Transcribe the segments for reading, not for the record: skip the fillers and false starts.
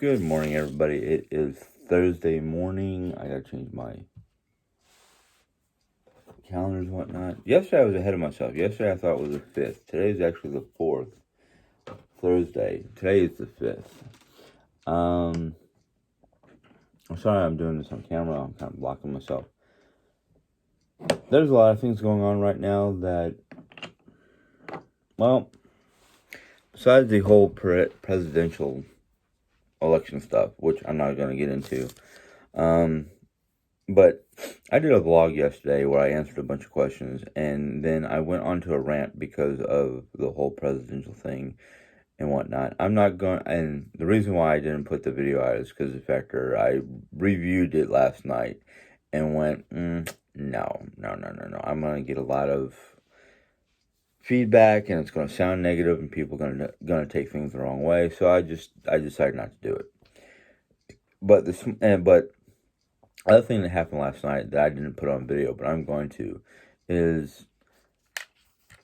Good morning, everybody. It is Thursday morning. I gotta change my calendars and whatnot. Yesterday I was ahead of myself. Yesterday I thought it was the 5th. Today is actually the 4th. Thursday. Today is the 5th. I'm sorry I'm doing this on camera. I'm kind of blocking myself. There's a lot of things going on right now that, well, besides the whole presidential election stuff, which I'm not going to get into, but I did a vlog yesterday where I answered a bunch of questions, and then I went on to a rant because of the whole presidential thing and whatnot. I'm not going, and the reason why I didn't put the video out is because of factor. I reviewed it last night and went, no. I'm going to get a lot of feedback, and it's going to sound negative, and people are going to take things the wrong way. So I decided not to do it. But other thing that happened last night that I didn't put on video, but I'm going to, is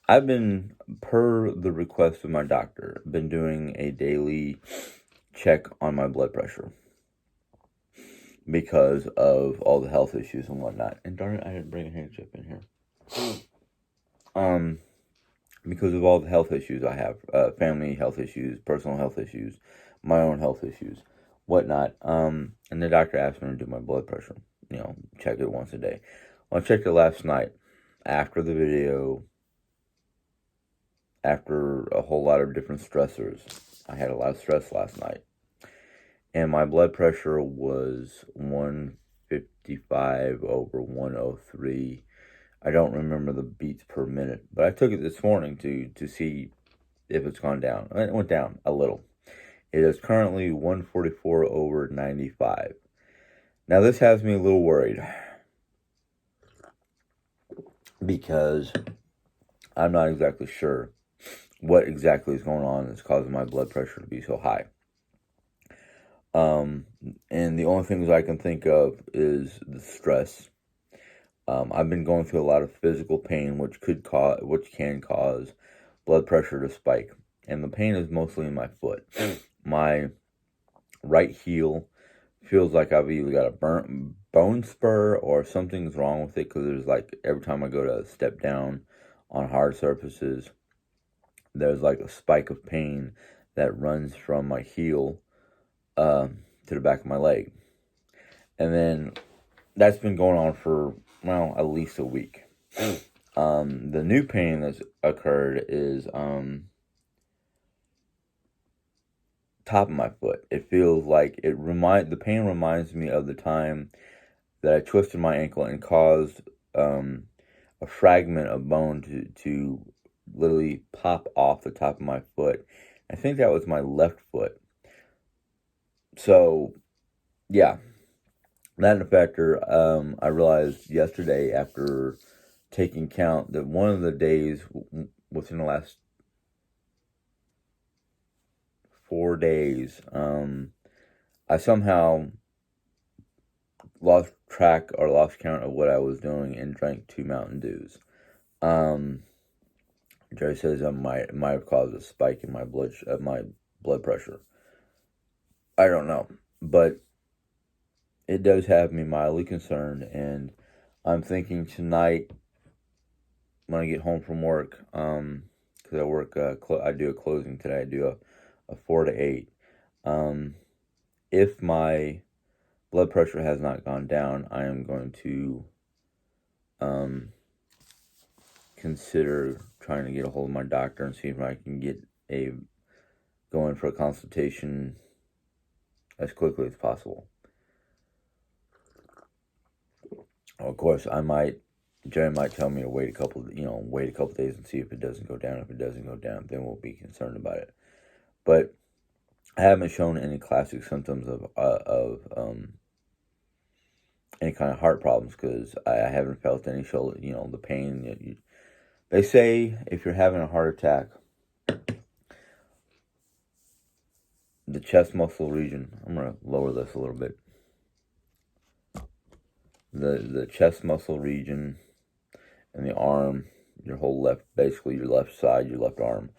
I've been, per the request of my doctor, been doing a daily check on my blood pressure because of all the health issues and whatnot. And darn it, I didn't bring a handkerchief in here. Because of all the health issues I have, family health issues, personal health issues, my own health issues, whatnot. And the doctor asked me to do my blood pressure, check it once a day. Well, I checked it last night after the video, after a whole lot of different stressors. I had a lot of stress last night, and my blood pressure was 155 over 103. I don't remember the beats per minute, but I took it this morning to see if it's gone down. It went down a little. It is currently 144 over 95. Now, this has me a little worried because I'm not exactly sure what exactly is going on that's causing my blood pressure to be so high. And the only things I can think of is the stress. I've been going through a lot of physical pain, which can cause blood pressure to spike. And the pain is mostly in my foot. My right heel feels like I've either got a burnt bone spur or something's wrong with it, because there's like every time I go to step down on hard surfaces, there's like a spike of pain that runs from my heel to the back of my leg. And then that's been going on for, well, at least a week. The new pain that's occurred is top of my foot. It feels like the pain reminds me of the time that I twisted my ankle and caused a fragment of bone to literally pop off the top of my foot. I think that was my left foot. So, yeah, that factor. I realized yesterday, after taking count, that one of the days within the last 4 days, I somehow lost track or lost count of what I was doing and drank 2 Mountain Dews. Jerry says it might have caused a spike in my blood pressure. I don't know, but it does have me mildly concerned, and I'm thinking tonight when I get home from work, because I work, I do a closing today. I do a 4 to 8. If my blood pressure has not gone down, I am going to consider trying to get a hold of my doctor and see if I can go in for a consultation as quickly as possible. Of course, Jerry might tell me to wait a couple days and see if it doesn't go down. If it doesn't go down, then we'll be concerned about it. But I haven't shown any classic symptoms of any kind of heart problems, because I haven't felt any shoulder, the pain. They say if you're having a heart attack, the chest muscle region, I'm going to lower this a little bit. The chest muscle region and the arm, your left side, your left arm,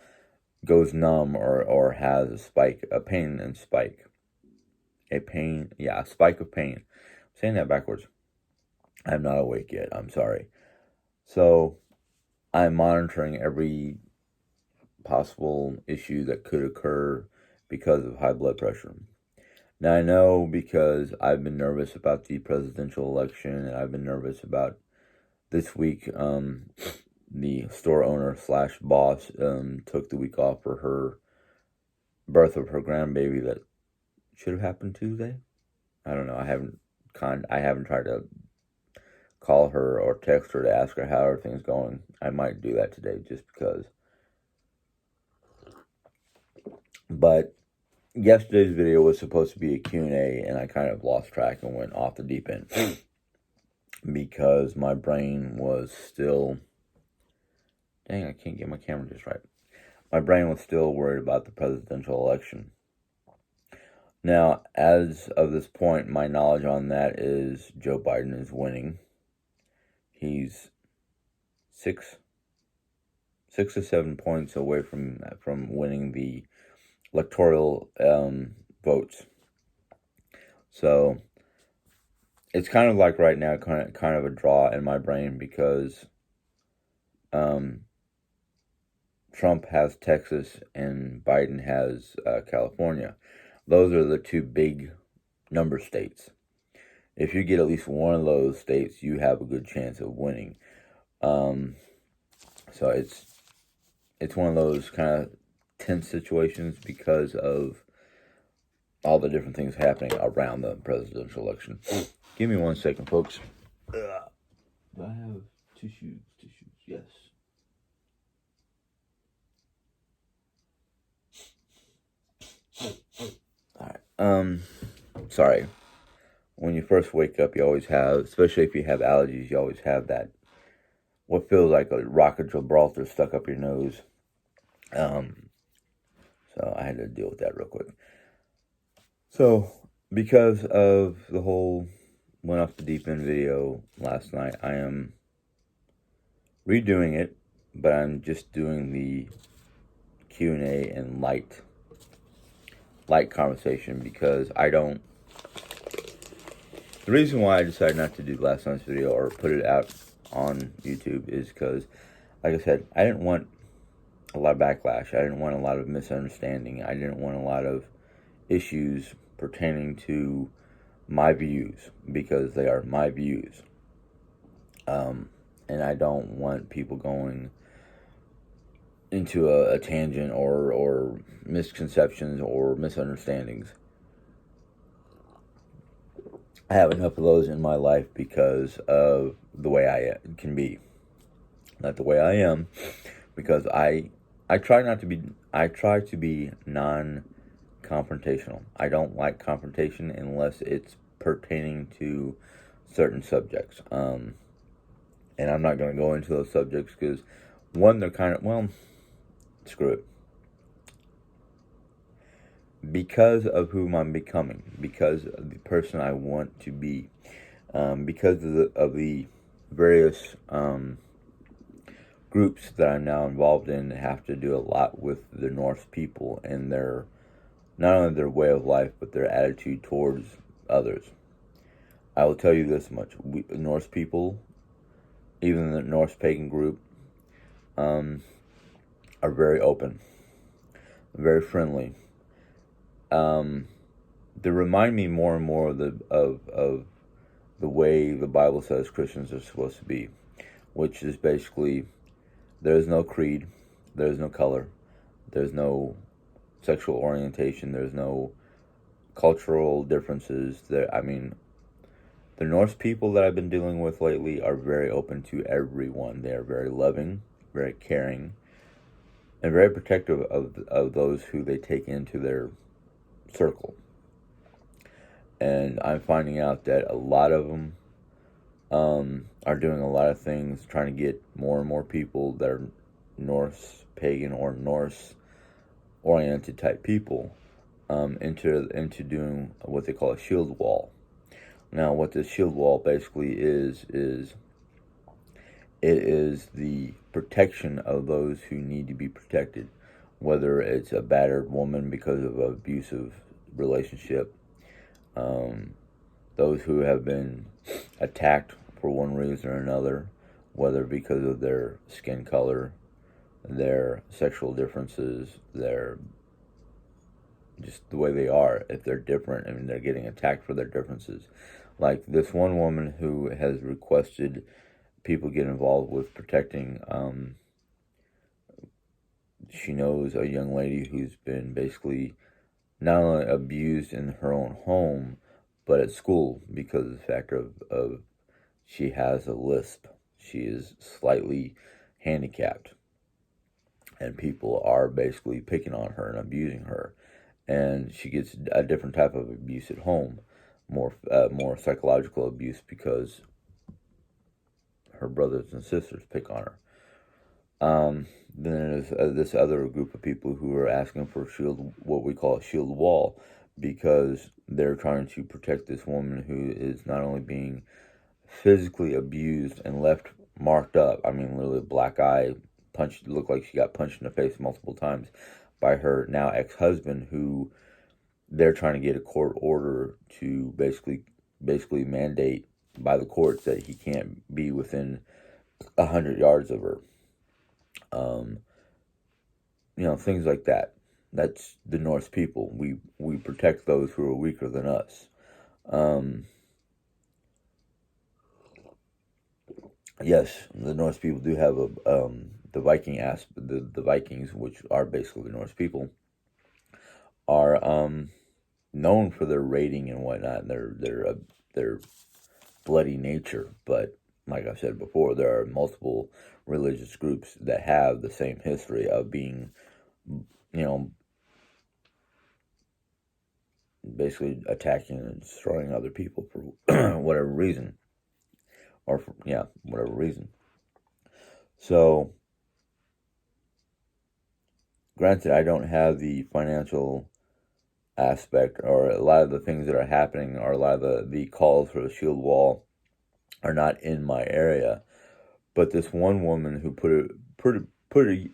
goes numb or has a pain and spike. a spike of pain. I'm saying that backwards. I'm not awake yet. I'm sorry. So I'm monitoring every possible issue that could occur because of high blood pressure. Now I know because I've been nervous about the presidential election, and I've been nervous about this week. The store owner slash boss took the week off for her birth of her grandbaby that should have happened Tuesday. I don't know. I haven't tried to call her or text her to ask her how everything's going. I might do that today just because. But yesterday's video was supposed to be a Q&A, and I kind of lost track and went off the deep end because my brain was still... Dang, I can't get my camera just right. My brain was still worried about the presidential election. Now, as of this point, my knowledge on that is Joe Biden is winning. He's 6 to 7 points away from winning the electoral votes. So it's kind of like right now, kind of a draw in my brain because Trump has Texas and Biden has California. Those are the two big number states. If you get at least one of those states, you have a good chance of winning. So it's one of those kind of tense situations because of all the different things happening around the presidential election. Give me 1 second, folks. Do I have tissues? Yes. Alright, sorry. When you first wake up, you always have, especially if you have allergies, you always have that, what feels like a rock of Gibraltar stuck up your nose. So I had to deal with that real quick. So, because of the whole went off the deep end video last night, I am redoing it, but I'm just doing the Q&A and light conversation because the reason why I decided not to do last night's video or put it out on YouTube is because, like I said, I didn't want a lot of backlash. I didn't want a lot of misunderstanding. I didn't want a lot of issues pertaining to my views because they are my views. And I don't want people going into a tangent or misconceptions or misunderstandings. I have enough of those in my life because of the way I can be. Not the way I am, because I try to be non-confrontational. I don't like confrontation unless it's pertaining to certain subjects. And I'm not going to go into those subjects because, one, they're kind of, well, screw it. Because of whom I'm becoming, because of the person I want to be, because of the various groups that I'm now involved in have to do a lot with the Norse people and their, not only their way of life, but their attitude towards others. I will tell you this much. Norse people, even the Norse pagan group, are very open, very friendly. They remind me more and more of the way the Bible says Christians are supposed to be, which is basically, there's no creed, there's no color, there's no sexual orientation, there's no cultural differences. The Norse people that I've been dealing with lately are very open to everyone. They are very loving, very caring, and very protective of those who they take into their circle. And I'm finding out that a lot of them are doing a lot of things, trying to get more and more people that are Norse pagan or Norse oriented type people into doing what they call a shield wall. Now, what this shield wall basically is it is the protection of those who need to be protected, whether it's a battered woman because of an abusive relationship, Those who have been attacked for one reason or another, whether because of their skin color, their sexual differences, their just the way they are. If they're different, I mean, they're getting attacked for their differences. Like this one woman who has requested people get involved with protecting. She knows a young lady who's been basically not only abused in her own home, but at school because of the fact of she has a lisp. She is slightly handicapped, and people are basically picking on her and abusing her. And she gets a different type of abuse at home, more psychological abuse because her brothers and sisters pick on her. Then there's this other group of people who are asking for a shield, what we call a shield wall, because they're trying to protect this woman who is not only being physically abused and left marked up. I mean, literally black eye, punched, looked like she got punched in the face multiple times by her now ex-husband, who they're trying to get a court order to basically mandate by the courts that he can't be within 100 yards of her. Things like that. That's the Norse people. We protect those who are weaker than us. Yes, the Norse people do have the Viking aspect. The Vikings, which are basically the Norse people, are known for their raiding and whatnot, and their bloody nature. But like I said before, there are multiple religious groups that have the same history of being, basically attacking and destroying other people for whatever reason, or for, whatever reason. So, granted, I don't have the financial aspect, or a lot of the things that are happening, or a lot of the calls for the shield wall are not in my area. But this one woman who put it pretty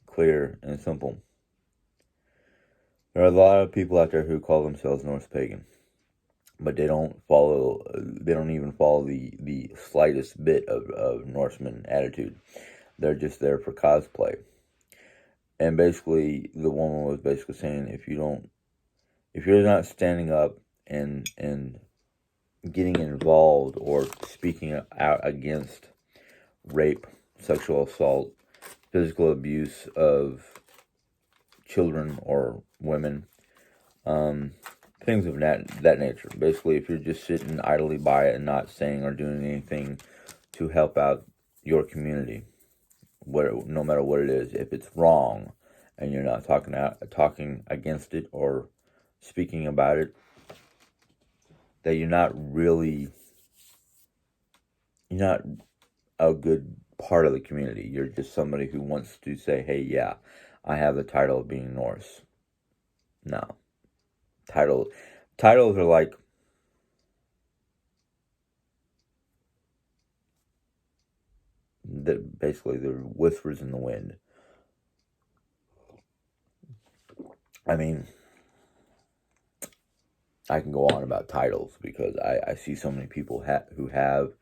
clear and simple. There are a lot of people out there who call themselves Norse pagan, but they don't even follow the slightest bit of Norseman attitude. They're just there for cosplay. And basically, the woman was basically saying, if you're not standing up and getting involved or speaking out against rape, sexual assault, physical abuse of children or women, things of that nature. Basically, if you're just sitting idly by it and not saying or doing anything to help out your community, no matter what it is, if it's wrong and you're not talking against it or speaking about it, that you're not a good part of the community. You're just somebody who wants to say, hey, yeah, I have the title of being Norse. No. Titles are like, basically they're whispers in the wind. I mean, I can go on about titles because I see so many people who have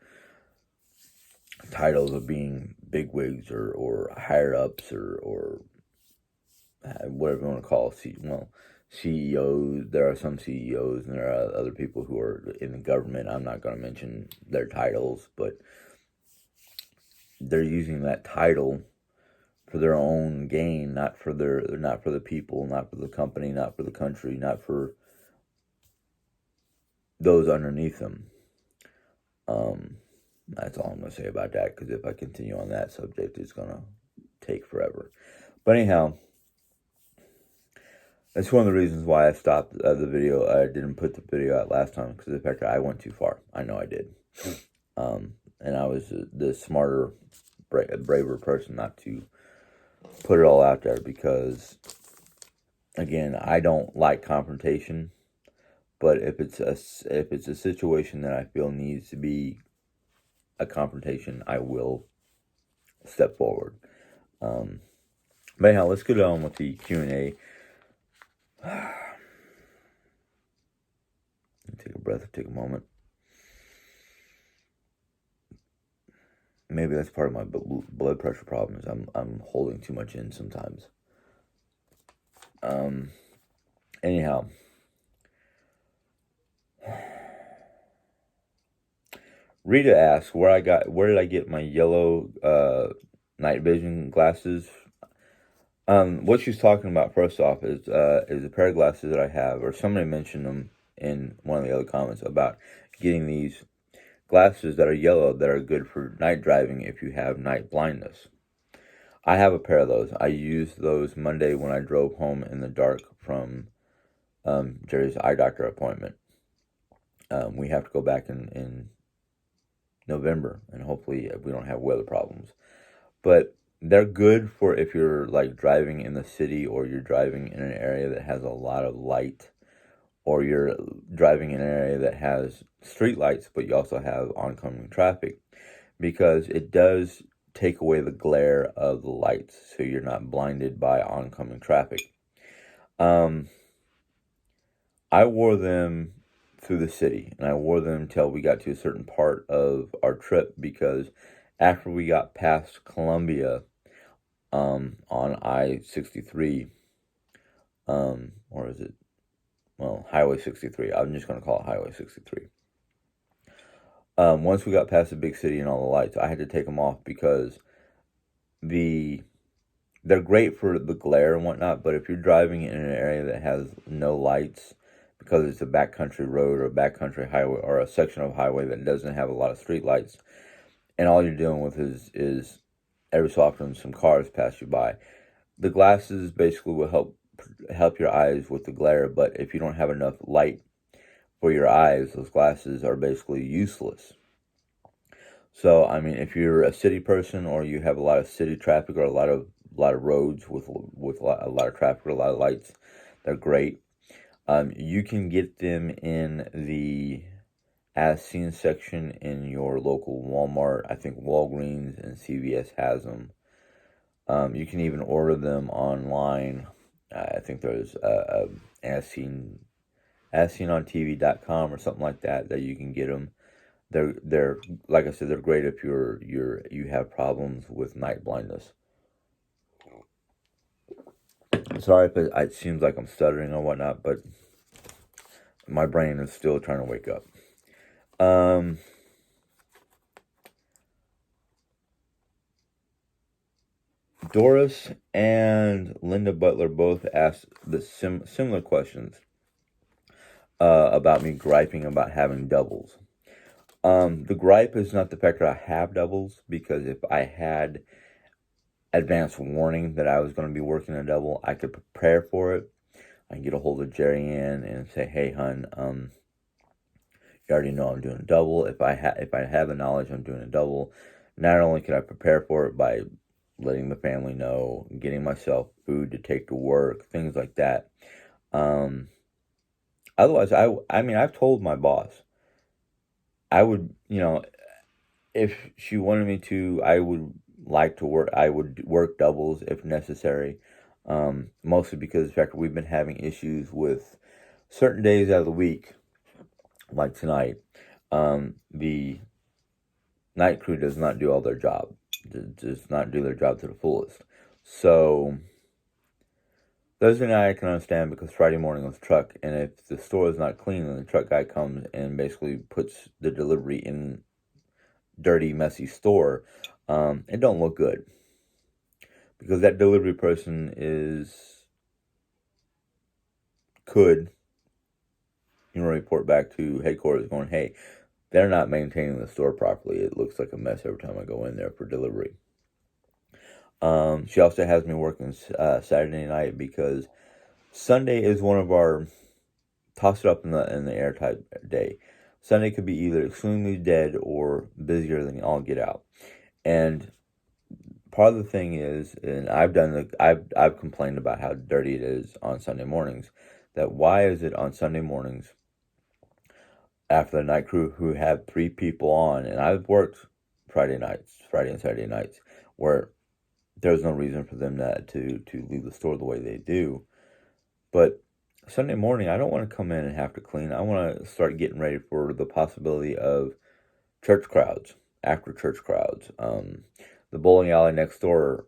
titles of being bigwigs or higher ups or whatever you want to call it. CEOs. There are some CEOs and there are other people who are in the government. I'm not going to mention their titles, but they're using that title for their own gain, not for the people, not for the company, not for the country, not for those underneath them. That's all I'm going to say about that, because if I continue on that subject, it's going to take forever. But anyhow, that's one of the reasons why I stopped the video. I didn't put the video out last time, because of the fact that I went too far. I know I did. And I was the smarter, braver person not to put it all out there, because, again, I don't like confrontation. But if it's a situation that I feel needs to be a confrontation, I will step forward. But anyhow, let's get on with the Q&A. Take a breath, take a moment. Maybe that's part of my blood pressure problem. Is I'm holding too much in sometimes. Anyhow, Rita asks where did I get my yellow night vision glasses. What she's talking about first off is a pair of glasses that I have, or somebody mentioned them in one of the other comments about getting these glasses that are yellow that are good for night driving if you have night blindness. I have a pair of those. I used those Monday when I drove home in the dark from Jerry's eye doctor appointment. We have to go back in November, and hopefully we don't have weather problems. But they're good for if you're like driving in the city, or you're driving in an area that has a lot of light, or you're driving in an area that has street lights, but you also have oncoming traffic, because it does take away the glare of the lights, so you're not blinded by oncoming traffic. I wore them through the city, and I wore them until we got to a certain part of our trip, because after we got past Columbia, on I-63, or is it, well, Highway 63. I'm just going to call it Highway 63. Once we got past the big city and all the lights, I had to take them off because they're great for the glare and whatnot, but if you're driving in an area that has no lights, because it's a backcountry road or a backcountry highway or a section of highway that doesn't have a lot of street lights, and all you're dealing with is every so often some cars pass you by, the glasses basically will help your eyes with the glare. But if you don't have enough light for your eyes, those glasses are basically useless. So I mean, if you're a city person, or you have a lot of city traffic, or a lot of roads with a lot of traffic or a lot of lights, they're great. You can get them in the as seen section in your local Walmart. I think Walgreens and CVS has them. You can even order them online. I think there's as seen on TV.com or something like that you can get them. They're like I said, they're great if you have problems with night blindness. Sorry if it seems like I'm stuttering or whatnot, but my brain is still trying to wake up. Doris and Linda Butler both asked the similar questions about me griping about having doubles. The gripe is not the fact that I have doubles, because if I had advance warning that I was going to be working a double, I could prepare for it. I can get a hold of Jerry Ann and say, "Hey, hun, you already know I'm doing a double. If I have the knowledge I'm doing a double, not only can I prepare for it by letting the family know, getting myself food to take to work, things like that. Otherwise, I mean, I've told my boss, I would, if she wanted me to, I would like to work. I would work doubles if necessary. Mostly because of the fact that we've been having issues with certain days out of the week, like tonight. The night crew does not do all their job, does not do their job to the fullest. So Thursday night I can understand, because Friday morning was truck, and if the store is not clean, then the truck guy comes and basically puts the delivery in dirty, messy store. It don't look good, because that delivery person could report back to headquarters going, "Hey, they're not maintaining the store properly. It looks like a mess every time I go in there for delivery." She also has me working Saturday night, because Sunday is one of our toss it up in the air type day. Sunday could be either extremely dead or busier than all get out. And part of the thing is, and I've complained about how dirty it is on Sunday mornings. That why is it on Sunday mornings after the night crew who have 3 people on, and I've worked Friday and Saturday nights, where there's no reason for them to leave the store the way they do. But Sunday morning, I don't want to come in and have to clean. I want to start getting ready for the possibility of church crowds, after church crowds. The bowling alley next door,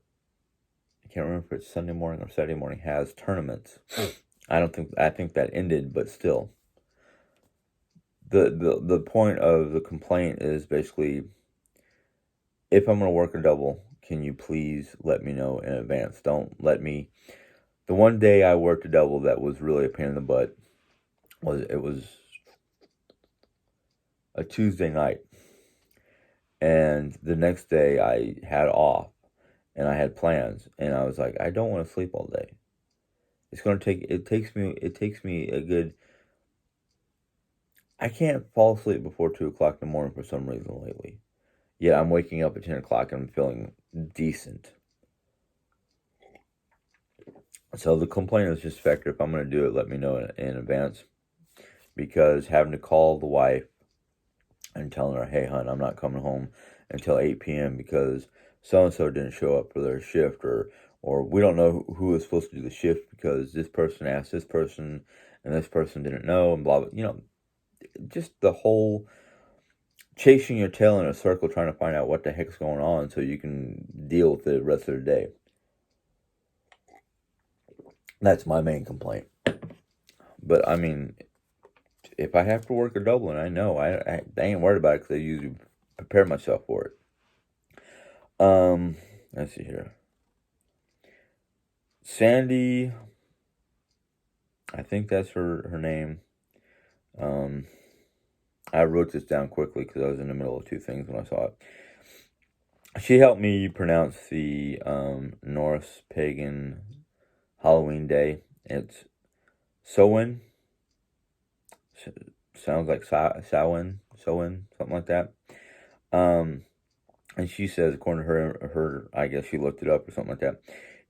I can't remember if it's Sunday morning or Saturday morning, has tournaments. I think that ended, but still. The point of the complaint is basically, if I'm going to work a double, can you please let me know in advance? Don't let me. The one day I worked a double that was really a pain in the butt was a Tuesday night, and the next day I had off, and I had plans, and I was like, I don't want to sleep all day. It takes me a good. I can't fall asleep before 2 o'clock in the morning for some reason lately. Yet I'm waking up at 10 o'clock and I'm feeling decent. So the complaint is just factor. If I'm going to do it, let me know in advance, because having to call the wife and telling her, hey, hon, I'm not coming home until 8 p.m. because so-and-so didn't show up for their shift, or we don't know who is supposed to do the shift because this person asked this person and this person didn't know, and blah, blah, just the whole chasing your tail in a circle trying to find out what the heck's going on so you can deal with it the rest of the day. That's my main complaint. But, I mean, if I have to work a double, and I know, I ain't worried about it because I usually prepare myself for it. Let's see here. Sandy, I think that's her name. I wrote this down quickly because I was in the middle of two things when I saw it. She helped me pronounce the Norse pagan Halloween day. It's Samhain. Sounds like Samhain, something like that. And she says, according to her, I guess she looked it up or something like that,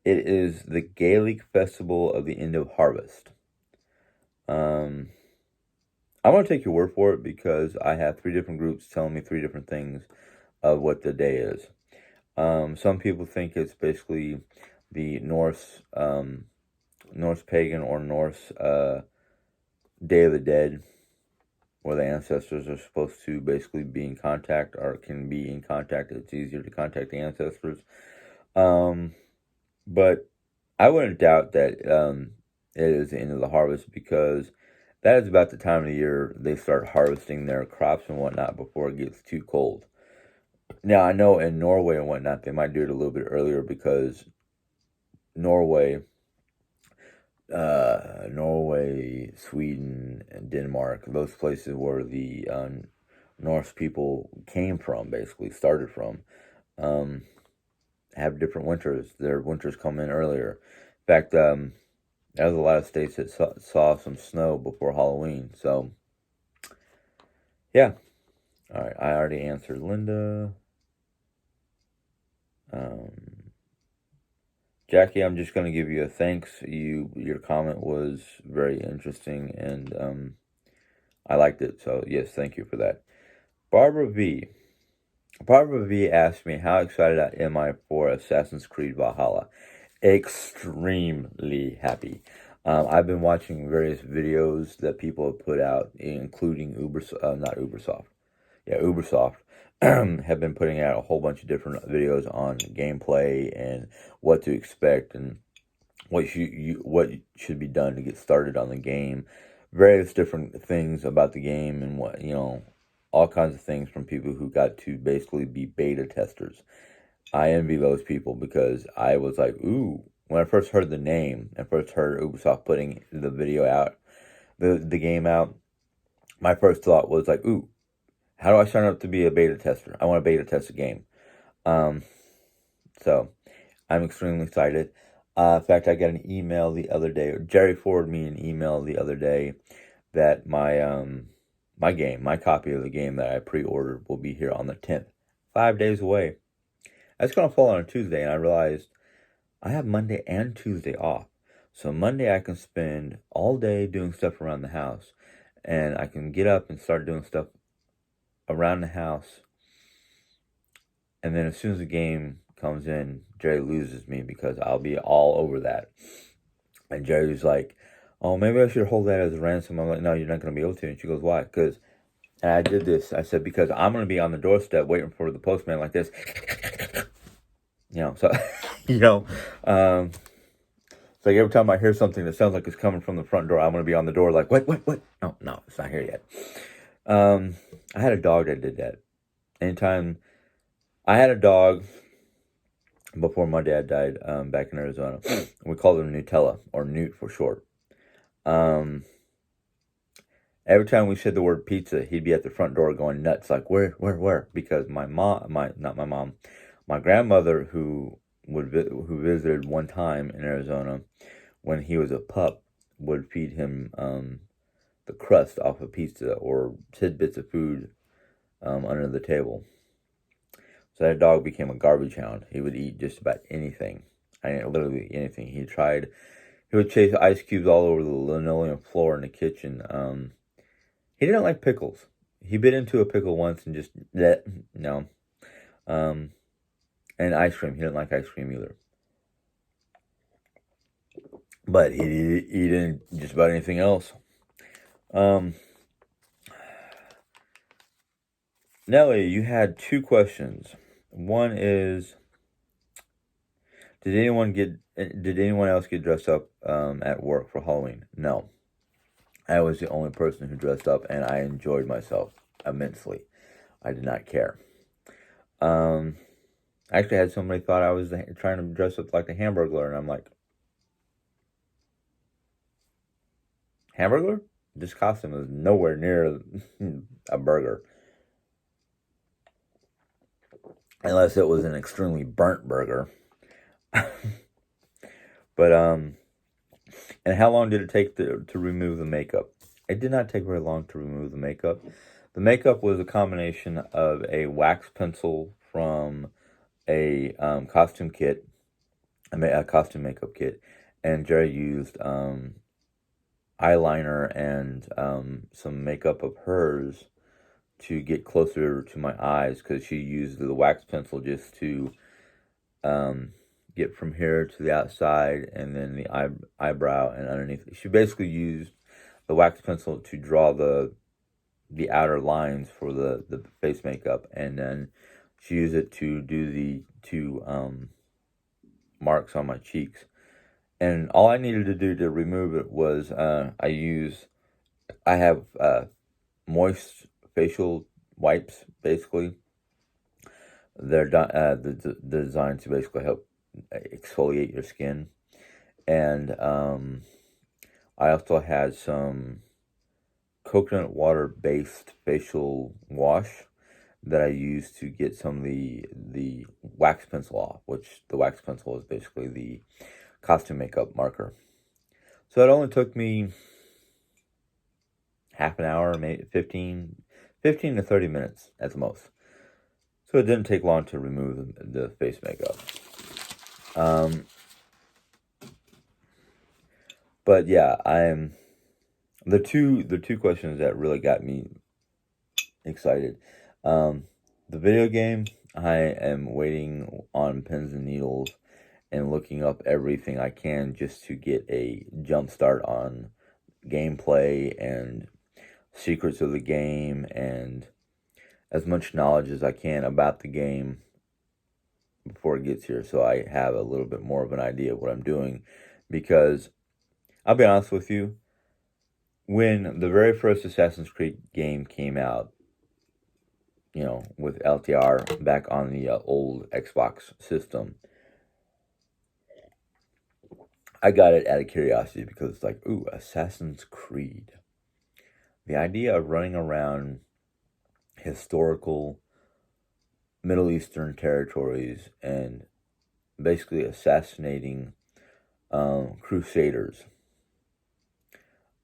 it is the Gaelic festival of the end of harvest. I want to take your word for it because I have 3 different groups telling me 3 different things of what the day is. Some people think it's basically the Norse pagan or Norse Day of the Dead, where the ancestors are supposed to basically be in contact, or can be in contact. It's easier to contact the ancestors. But I wouldn't doubt that it is the end of the harvest, because that is about the time of the year they start harvesting their crops and whatnot before it gets too cold. Now, I know in Norway and whatnot, they might do it a little bit earlier because Norway, Sweden, and Denmark, those places where the Norse people came from, basically started from, have different winters. Their winters come in earlier. In fact, there's a lot of states that saw some snow before Halloween. So, yeah. All right, I already answered Linda. Jackie, I'm just going to give you a thanks. Your comment was very interesting, and I liked it. So, yes, thank you for that. Barbara V asked me, how excited am I for Assassin's Creed Valhalla? Extremely happy. I've been watching various videos that people have put out, including Ubisoft, have been putting out a whole bunch of different videos on gameplay and what to expect and what should be done to get started on the game. Various different things about the game, and all kinds of things from people who got to basically be beta testers. I envy those people because I was like, ooh, when I first heard the name and first heard Ubisoft putting the video out, the game out, my first thought was like, ooh, how do I sign up to be a beta tester? I want to beta test a game. So I'm extremely excited. In fact, I got an email the other day, or Jerry forwarded me an email the other day that my copy of the game that I pre-ordered will be here on the 10th. 5 days away. That's going to fall on a Tuesday, and I realized I have Monday and Tuesday off. So Monday I can spend all day doing stuff around the house, and I can get up and start doing stuff around the house. And then as soon as the game comes in, Jerry loses me because I'll be all over that. And Jerry's like, oh, maybe I should hold that as ransom. I'm like, no, you're not going to be able to. And she goes, why? And I did this. I said, because I'm going to be on the doorstep waiting for the postman like this. So, you know, um, it's like every time I hear something that sounds like it's coming from the front door, I'm going to be on the door like, what? No, it's not here yet. I had a dog that did that. Anytime I had a dog before my dad died, back in Arizona, we called him Nutella, or Newt for short. Um, every time we said the word pizza, he'd be at the front door going nuts, like, where? Because my grandmother, who visited one time in Arizona when he was a pup, would feed him the crust off of pizza or tidbits of food under the table. So that dog became a garbage hound. He would eat just about anything. I mean, literally anything. He would chase ice cubes all over the linoleum floor in the kitchen. He didn't like pickles. He bit into a pickle once and just, no. And ice cream. He didn't like ice cream either. But he'd eat in just about anything else. Nelly, you had two questions. One is, did anyone else get dressed up at work for Halloween? No. I was the only person who dressed up, and I enjoyed myself immensely. I did not care. I actually had somebody thought I was trying to dress up like a Hamburglar, and I'm like, Hamburglar? This costume is nowhere near a burger. Unless it was an extremely burnt burger. But, and how long did it take to remove the makeup? It did not take very long to remove the makeup. The makeup was a combination of a wax pencil from a costume kit, a costume makeup kit, and Jerry used eyeliner and some makeup of hers to get closer to my eyes, because she used the wax pencil just to get from here to the outside, and then the eyebrow and underneath. She basically used the wax pencil to draw the outer lines for the face makeup, and then she used it to do the two marks on my cheeks. And all I needed to do to remove it was I have moist facial wipes. Basically, they're designed to basically help exfoliate your skin. And I also had some coconut water based facial wash that I used to get some of the wax pencil off, which the wax pencil is basically the costume makeup marker. So it only took me half an hour, maybe 15 to 30 minutes at the most. So it didn't take long to remove the face makeup. But yeah, the two questions that really got me excited. The video game, I am waiting on pins and needles and looking up everything I can just to get a jump start on gameplay and secrets of the game and as much knowledge as I can about the game before it gets here, so I have a little bit more of an idea of what I'm doing. Because I'll be honest with you, when the very first Assassin's Creed game came out, with LTR back on the old Xbox system, I got it out of curiosity because it's like, ooh, Assassin's Creed. The idea of running around historical Middle Eastern territories and basically assassinating crusaders,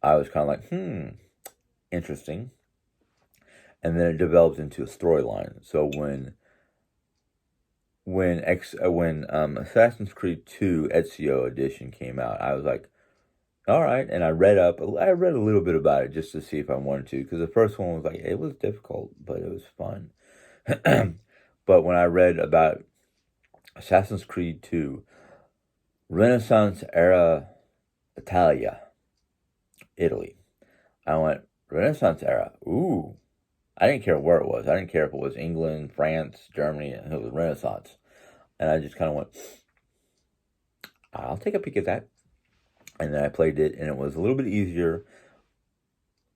I was kind of like, interesting. And then it develops into a storyline. So when Assassin's Creed 2 Ezio Edition came out, I was like, all right. And I read a little bit about it just to see if I wanted to, because the first one was like, it was difficult, but it was fun. But when I read about Assassin's Creed 2 Renaissance era Italia, Italy. I went, Renaissance era. Ooh. I didn't care where it was. I didn't care if it was England, France, Germany, and it was Renaissance. And I just kind of went, I'll take a peek at that. And then I played it, and it was a little bit easier,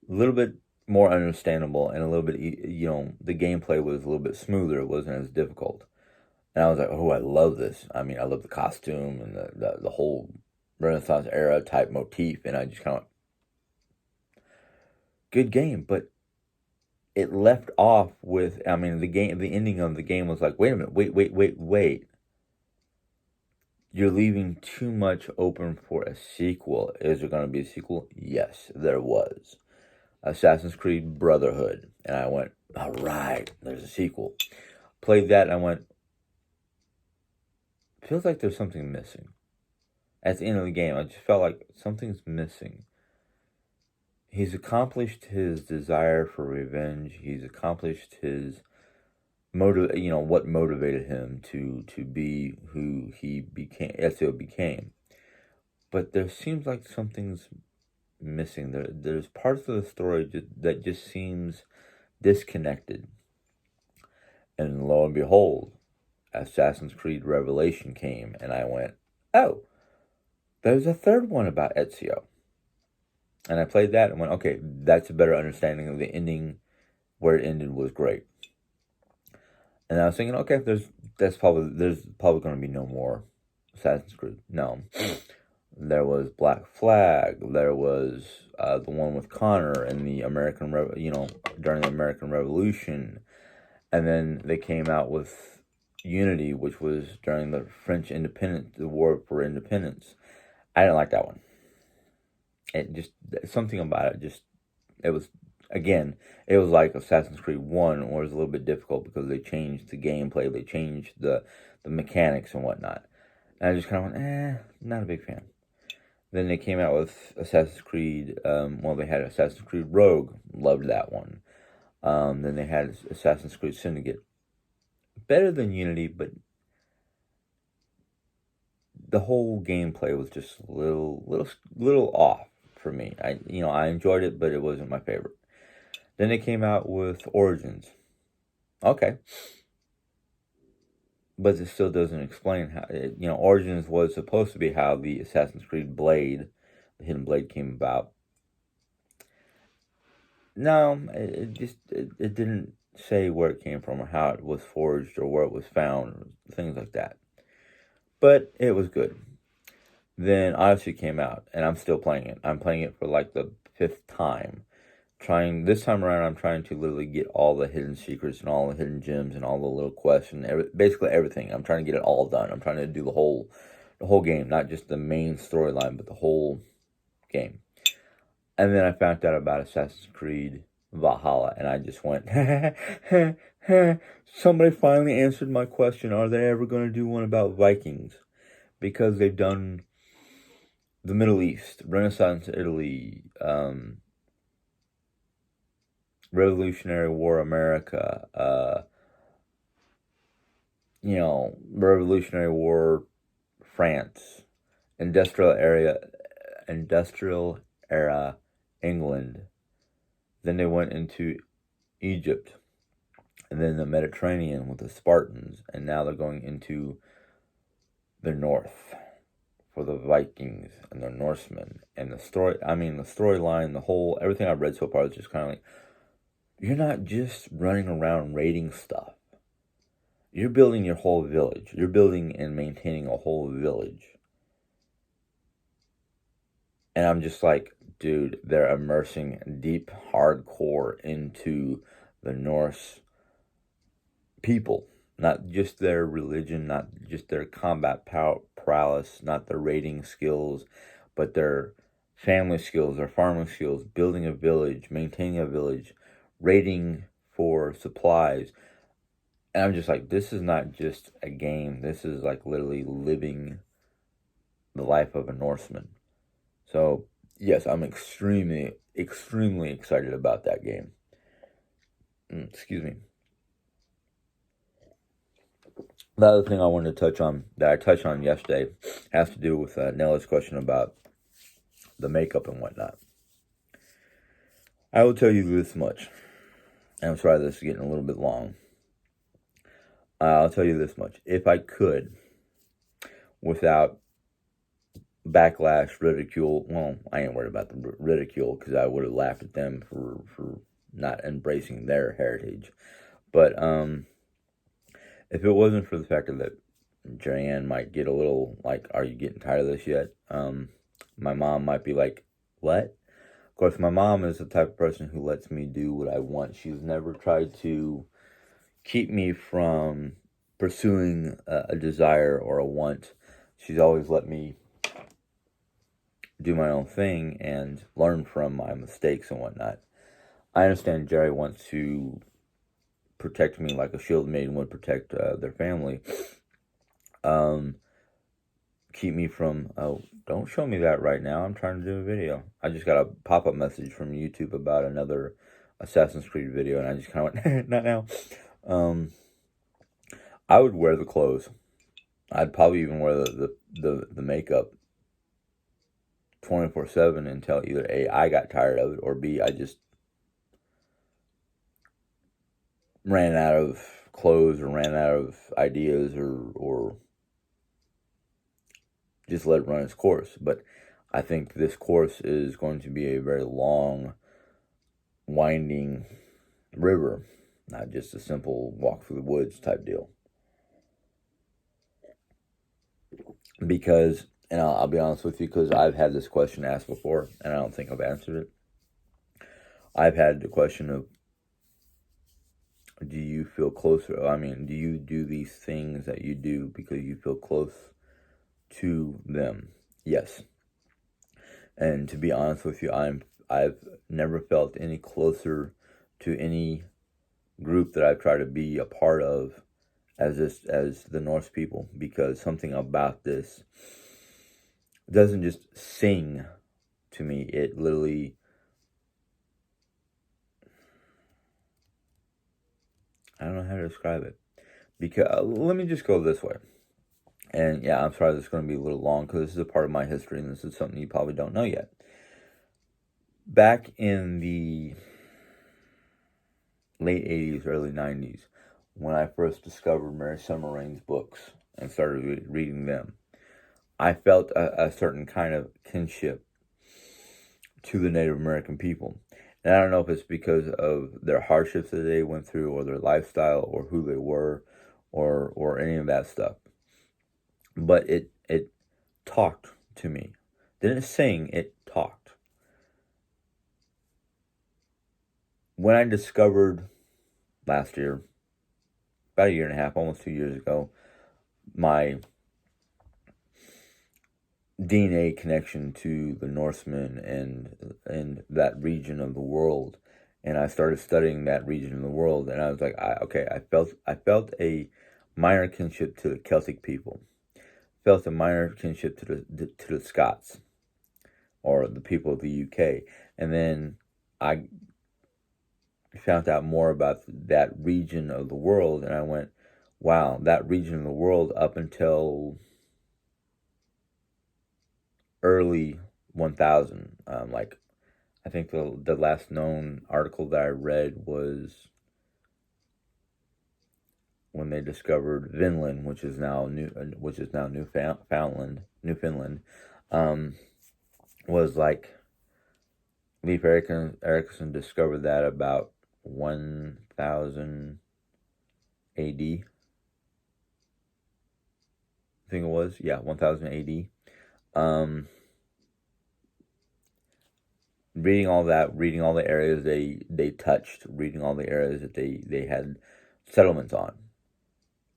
a little bit more understandable, and a little bit, the gameplay was a little bit smoother. It wasn't as difficult. And I was like, oh, I love this. I mean, I love the costume and the whole Renaissance era type motif. And I just kind of, good game. But it left off with, I mean, the ending of the game was like, wait a minute, wait. You're leaving too much open for a sequel. Is there going to be a sequel? Yes, there was. Assassin's Creed Brotherhood. And I went, all right, there's a sequel. Played that and I went, feels like there's something missing. At the end of the game, I just felt like something's missing. He's accomplished his desire for revenge. He's accomplished his what motivated him to be who he became, Ezio became. But there seems like something's missing. There's parts of the story that just seems disconnected. And lo and behold, Assassin's Creed Revelation came, and I went, oh, there's a third one about Ezio. And I played that and went, okay, that's a better understanding of the ending. Where it ended was great. And I was thinking, okay, there's probably going to be no more Assassin's Creed. No. There was Black Flag. There was the one with Connor and the during the American Revolution. And then they came out with Unity, which was during the French independence, the War for Independence. I didn't like that one. It just, something about it it was, again, it was like Assassin's Creed 1, or it was a little bit difficult because they changed the gameplay, they changed the mechanics and whatnot. And I just kind of went, not a big fan. Then they came out with Assassin's Creed, they had Assassin's Creed Rogue, loved that one. Then they had Assassin's Creed Syndicate. Better than Unity, but the whole gameplay was just a little off for me. I enjoyed it, but it wasn't my favorite. Then they came out with Origins. Okay. But it still doesn't explain how, Origins was supposed to be how the Assassin's Creed Blade, the Hidden Blade, came about. No, it didn't say where it came from or how it was forged or where it was found, things like that. But it was good. Then Odyssey came out, and I'm still playing it. I'm playing it for like the 5th time. This time around, I'm trying to literally get all the hidden secrets and all the hidden gems and all the little quests and basically everything. I'm trying to get it all done. I'm trying to do the whole game, not just the main storyline, but the whole game. And then I found out about Assassin's Creed Valhalla, and I just went, somebody finally answered my question. Are they ever going to do one about Vikings? Because they've done the Middle East, Renaissance Italy, Revolutionary War America, Revolutionary War France, industrial era England. Then they went into Egypt, and then the Mediterranean with the Spartans, and now they're going into the north for the Vikings and the Norsemen. And the storyline, everything I've read so far is just kind of like, you're not just running around raiding stuff. You're building your whole village. You're building and maintaining a whole village. And I'm just like, dude, they're immersing deep, hardcore into the Norse people. Not just their religion, not just their combat prowess, not their raiding skills, but their family skills, their farming skills, building a village, maintaining a village, raiding for supplies. And I'm just like, this is not just a game. This is like literally living the life of a Norseman. So, yes, I'm extremely, extremely excited about that game. Excuse me. The other thing I wanted to touch on, that I touched on yesterday, has to do with Nella's question about the makeup and whatnot. I will tell you this much. I'm sorry this is getting a little bit long. I'll tell you this much. If I could, without backlash, ridicule, well, I ain't worried about the ridicule because I would have laughed at them for not embracing their heritage. But if it wasn't for the fact that Joanne might get a little like, are you getting tired of this yet? My mom might be like, what? Of course, my mom is the type of person who lets me do what I want. She's never tried to keep me from pursuing a desire or a want. She's always let me do my own thing and learn from my mistakes and whatnot. I understand Jerry wants to protect me like a shield maiden would protect their family. Keep me from, oh, don't show me that right now. I'm trying to do a video. I just got a pop-up message from YouTube about another Assassin's Creed video, and I just kind of went, not now. I would wear the clothes. I'd probably even wear the makeup 24/7 until either A, I got tired of it, or B, I just ran out of clothes or ran out of ideas or just let it run its course. But I think this course is going to be a very long, winding river, not just a simple walk through the woods type deal. Because, and I'll be honest with you, because I've had this question asked before, and I don't think I've answered it. I've had the question of, do you feel closer? I mean, do you do these things that you do because you feel close to them? Yes. And to be honest with you, I've never felt any closer to any group that I've tried to be a part of as the Norse people, because something about this doesn't just sing to me. It literally, I don't know how to describe it. Because let me just go this way. And yeah, I'm sorry this is going to be a little long because this is a part of my history and this is something you probably don't know yet. Back in the late 80s, early 90s, when I first discovered Mary Summer Rain's books and started reading them, I felt a certain kind of kinship to the Native American people. And I don't know if it's because of their hardships that they went through or their lifestyle or who they were or any of that stuff. But it talked to me. Didn't sing, it talked. When I discovered last year, about a year and a half, almost 2 years ago, my DNA connection to the Norsemen and that region of the world, and I started studying that region of the world, and I was like, I felt a minor kinship to the Celtic people, felt a minor kinship to the Scots, or the people of the UK, and then I found out more about that region of the world, and I went, wow, that region of the world up until early 1000, like I think the last known article that I read was when they discovered Vinland, which is now Newfoundland, was like Leif Erikson discovered that about 1000 AD. I think it was, yeah, 1000 AD. Reading all that, reading all the areas they touched, reading all the areas that they had settlements on,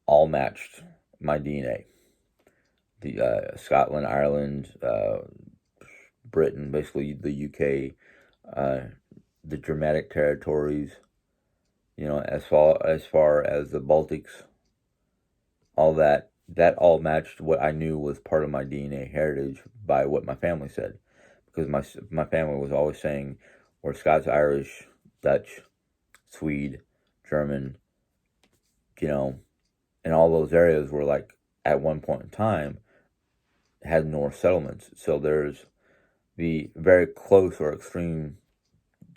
all matched my DNA. The Scotland, Ireland, Britain, basically the UK, the Germanic territories, as far as the Baltics, all that all matched what I knew was part of my DNA heritage by what my family said, because my family was always saying we're Scots, Irish, Dutch, Swede, German, and all those areas were like at one point in time had Norse settlements. So there's the very close or extreme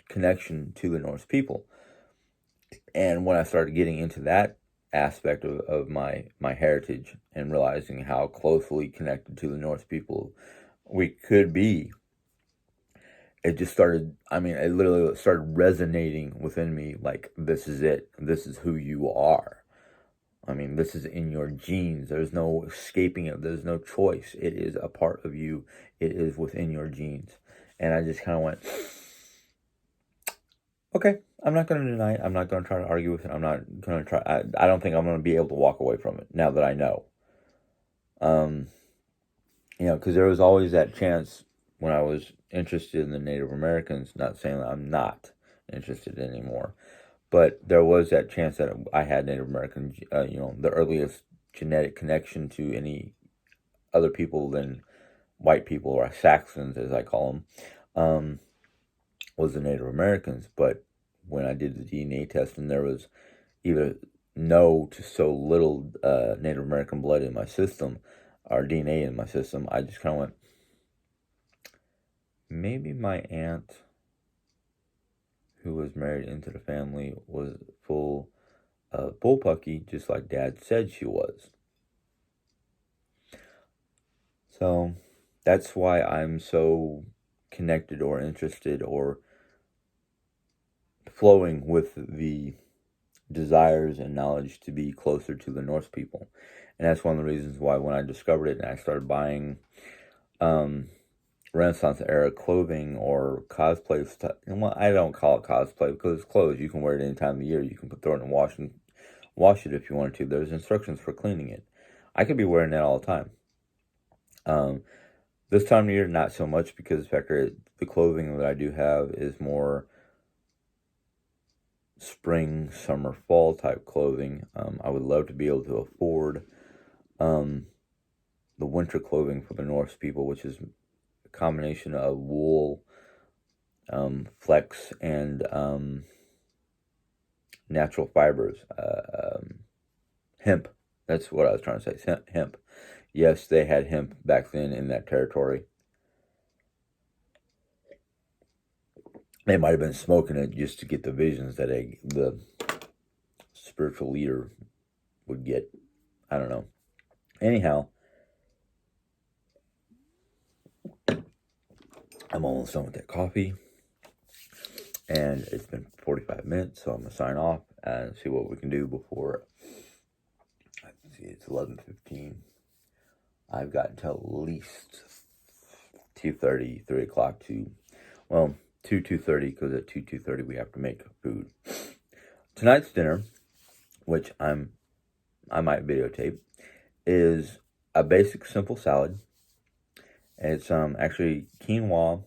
connection to the Norse people. And when I started getting into that aspect of my heritage and realizing how closely connected to the Norse people we could be, it just started, I mean, it literally started resonating within me like, this is it. This is who you are. I mean, this is in your genes. There's no escaping it. There's no choice. It is a part of you. It is within your genes. And I just kind of went, okay, I'm not going to deny it. I'm not going to try to argue with it. I'm not going to try. I don't think I'm going to be able to walk away from it now that I know. Because there was always that chance when I was interested in the Native Americans, not saying that I'm not interested anymore, but there was that chance that I had Native American, the earliest genetic connection to any other people than white people, or Saxons as I call them, was the Native Americans. But when I did the DNA test and there was either no to so little Native American blood in my system, or DNA in my system, I just kind of went, maybe my aunt, who was married into the family, was full of bullpucky, just like Dad said she was. So that's why I'm so connected or interested or flowing with the desires and knowledge to be closer to the Norse people. And that's one of the reasons why when I discovered it and I started buying Renaissance era clothing or cosplay stuff. Well, I don't call it cosplay because it's clothes. You can wear it any time of the year. You can throw it in the wash and wash it if you wanted to. There's instructions for cleaning it. I could be wearing that all the time. This time of year, not so much, because the fact that the clothing that I do have is more spring, summer, fall type clothing. I would love to be able to afford the winter clothing for the Norse people, which is a combination of wool, flex, and natural fibers. Hemp. That's what I was trying to say. Hemp. Yes, they had hemp back then in that territory. They might have been smoking it just to get the visions that the spiritual leader would get. I don't know. Anyhow, I'm almost done with that coffee. And it's been 45 minutes, so I'm going to sign off and see what we can do before, it's 11:15. I've got until at least 2:30, 3 o'clock to, 2:30, because at 2:30 we have to make food. Tonight's dinner, which I might videotape, is a basic simple salad. It's actually quinoa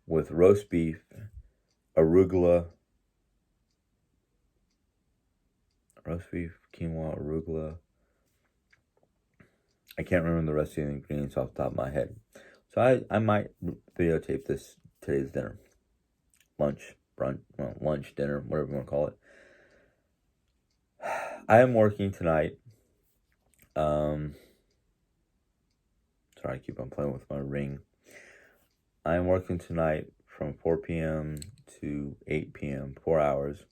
with roast beef, arugula, arugula. I can't remember the rest of the ingredients off the top of my head. So I might videotape today's dinner. Lunch, dinner, whatever you want to call it. I am working tonight. Sorry, I keep on playing with my ring. I am working tonight from 4 p.m. to 8 p.m., 4 hours.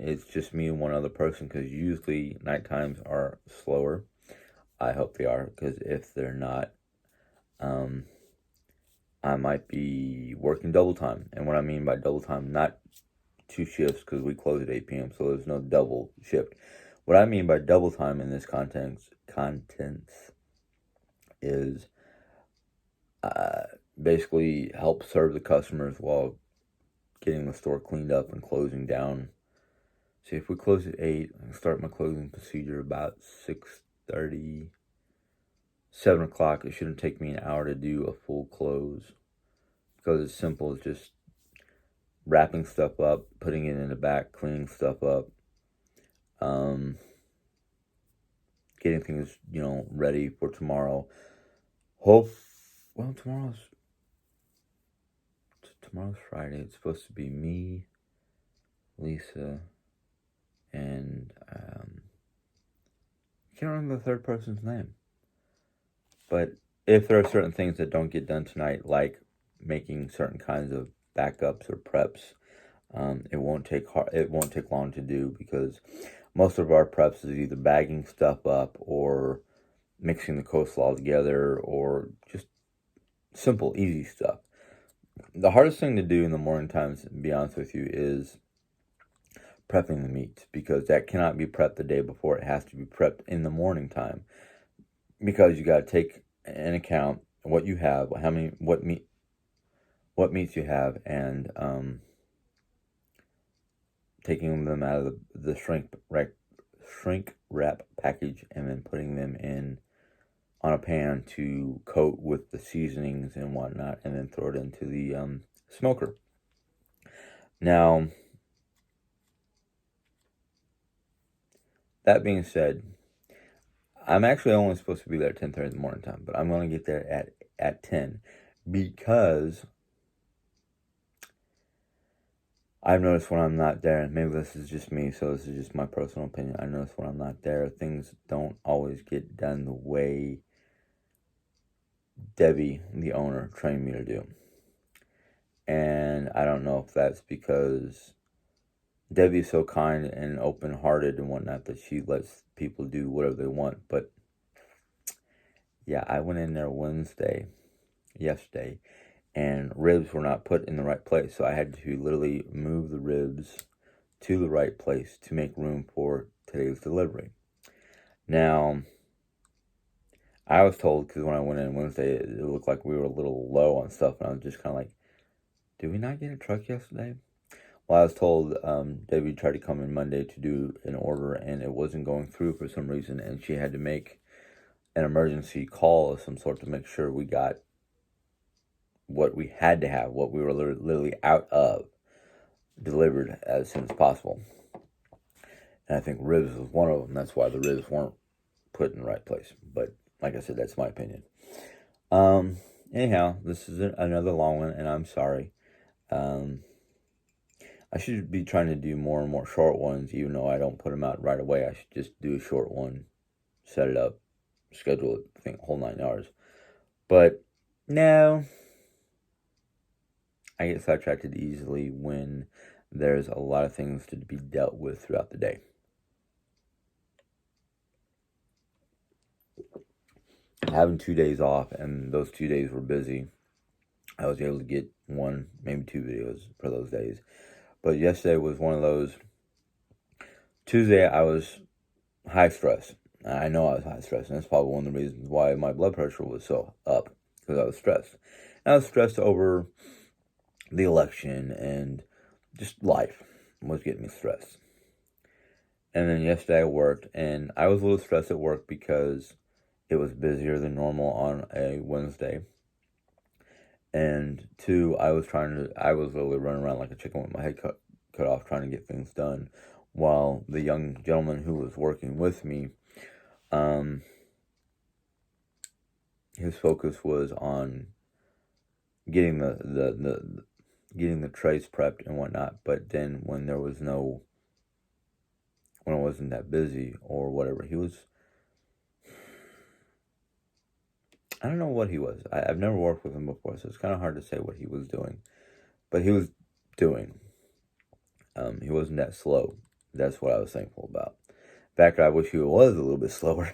It's just me and one other person, because usually night times are slower. I hope they are, because if they're not, I might be working double time. And what I mean by double time, not 2 shifts, because we close at 8 p.m., so there's no double shift. What I mean by double time in this contents is basically help serve the customers while getting the store cleaned up and closing down. See, if we close at 8, I can start my closing procedure about 6:30, 7 o'clock. It shouldn't take me an hour to do a full close, because it's simple as just wrapping stuff up, putting it in the back, cleaning stuff up, getting things, ready for tomorrow. Tomorrow's Friday. It's supposed to be me, Lisa, and I can't remember the third person's name. But if there are certain things that don't get done tonight, like making certain kinds of backups or preps, it won't take long to do, because most of our preps is either bagging stuff up or mixing the coleslaw together, or just simple, easy stuff. The hardest thing to do in the morning times, to be honest with you, is prepping the meat, because that cannot be prepped the day before. It has to be prepped in the morning time, because you got to take in account what you have, what meats you have, and taking them out of the shrink wrap package, and then putting them in on a pan to coat with the seasonings and whatnot, and then throw it into the smoker. Now, that being said, I'm actually only supposed to be there at 10:30 in the morning time, but I'm going to get there at 10, because I've noticed when I'm not there, and maybe this is just me, so this is just my personal opinion. I notice when I'm not there, things don't always get done the way Debbie, the owner, trained me to do. And I don't know if that's because Debbie's so kind and open-hearted and whatnot that she lets people do whatever they want. But yeah, I went in there yesterday, and ribs were not put in the right place. So I had to literally move the ribs to the right place to make room for today's delivery. Now, I was told, because when I went in Wednesday, it looked like we were a little low on stuff, and I was just kind of like, did we not get a truck yesterday? Well, I was told Debbie tried to come in Monday to do an order, and it wasn't going through for some reason, and she had to make an emergency call of some sort to make sure we got what we had to have, what we were literally out of, delivered as soon as possible. And I think ribs was one of them. That's why the ribs weren't put in the right place. But like I said, that's my opinion. Anyhow, this is another long one, and I'm sorry. I should be trying to do more and more short ones, even though I don't put them out right away. I should just do a short one, set it up, schedule it, think whole 9 hours. But no, I get sidetracked easily when there's a lot of things to be dealt with throughout the day. Having 2 days off, and those 2 days were busy, I was able to get one, maybe two videos for those days. But yesterday was one of those. Tuesday, I was high stress. I know I was high stress, and that's probably one of the reasons why my blood pressure was so up, because I was stressed. And I was stressed over the election, and just life was getting me stressed. And then yesterday I worked, and I was a little stressed at work because it was busier than normal on a Wednesday. And two, I was literally running around like a chicken with my head cut off, trying to get things done, while the young gentleman who was working with me, his focus was on getting getting the trays prepped and whatnot. But then when it wasn't that busy or whatever, I don't know what he was. I've never worked with him before, so it's kind of hard to say what he was doing. But he was doing. He wasn't that slow. That's what I was thankful about. In fact, I wish he was a little bit slower.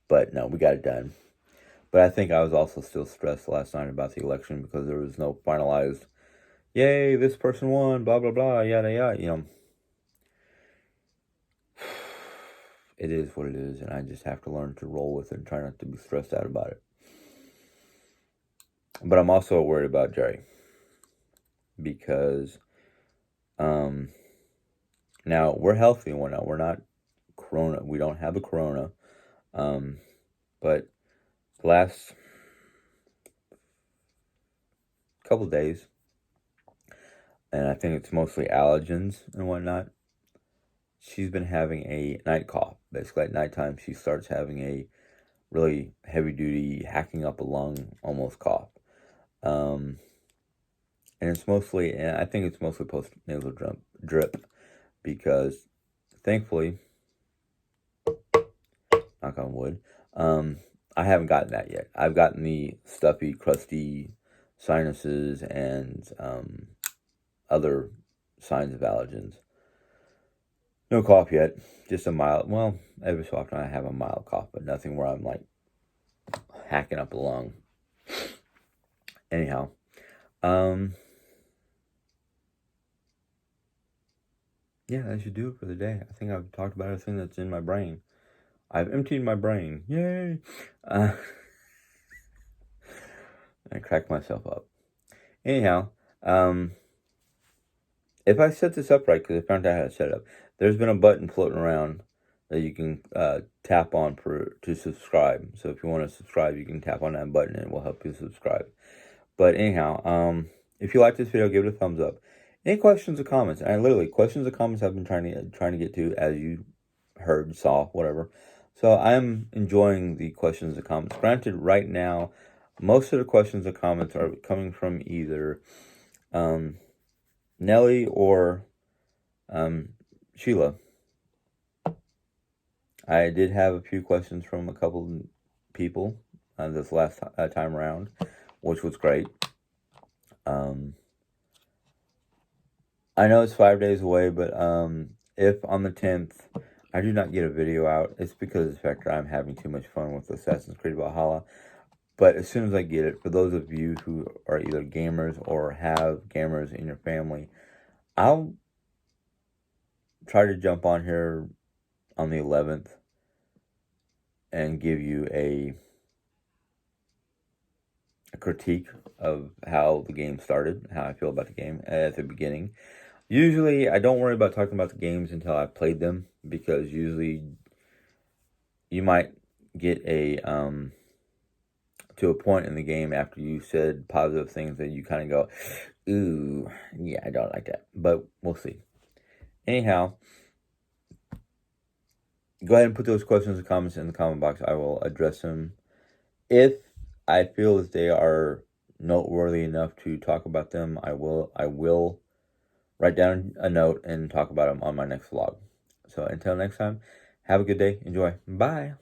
But no, we got it done. But I think I was also still stressed last night about the election, because there was no finalized, yay, this person won, blah, blah, blah, yada, yada, It is what it is, and I just have to learn to roll with it and try not to be stressed out about it. But I'm also worried about Jerry, because now we're healthy and whatnot. We're not corona. We don't have a corona. But the last couple days, and I think it's mostly allergens and whatnot, she's been having a night cough. Basically, at nighttime, she starts having a really heavy-duty, hacking up a lung, almost cough. And I think it's mostly post-nasal drip, because thankfully, knock on wood, I haven't gotten that yet. I've gotten the stuffy, crusty sinuses and other signs of allergens. No cough yet, just a mild, well, every so often I have a mild cough, but nothing where I'm like hacking up a lung. Anyhow, yeah, that should do it for the day. I think I've talked about everything that's in my brain. I've emptied my brain. Yay! I cracked myself up. Anyhow, if I set this up right, because I found out how to set it up, there's been a button floating around that you can tap on to subscribe. So if you want to subscribe, you can tap on that button and it will help you subscribe. But anyhow, if you like this video, give it a thumbs up. Any questions or comments? And literally, questions or comments I've been trying to get to, as you heard, saw, whatever. So I'm enjoying the questions and comments. Granted, right now, most of the questions and comments are coming from either Nelly or Sheila. I did have a few questions from a couple people this last time around, which was great. I know it's 5 days away, but if on the 10th I do not get a video out, it's because of the fact that I'm having too much fun with Assassin's Creed Valhalla. But as soon as I get it, for those of you who are either gamers or have gamers in your family, I'll try to jump on here on the 11th and give you a critique of how the game started, how I feel about the game at the beginning. Usually, I don't worry about talking about the games until I've played them, because usually you might get to a point in the game after you said positive things that you kind of go, ooh, yeah, I don't like that. But we'll see. Anyhow, go ahead and put those questions and comments in the comment box. I will address them. If I feel that they are noteworthy enough to talk about them, I will write down a note and talk about them on my next vlog. So until next time, have a good day. Enjoy. Bye.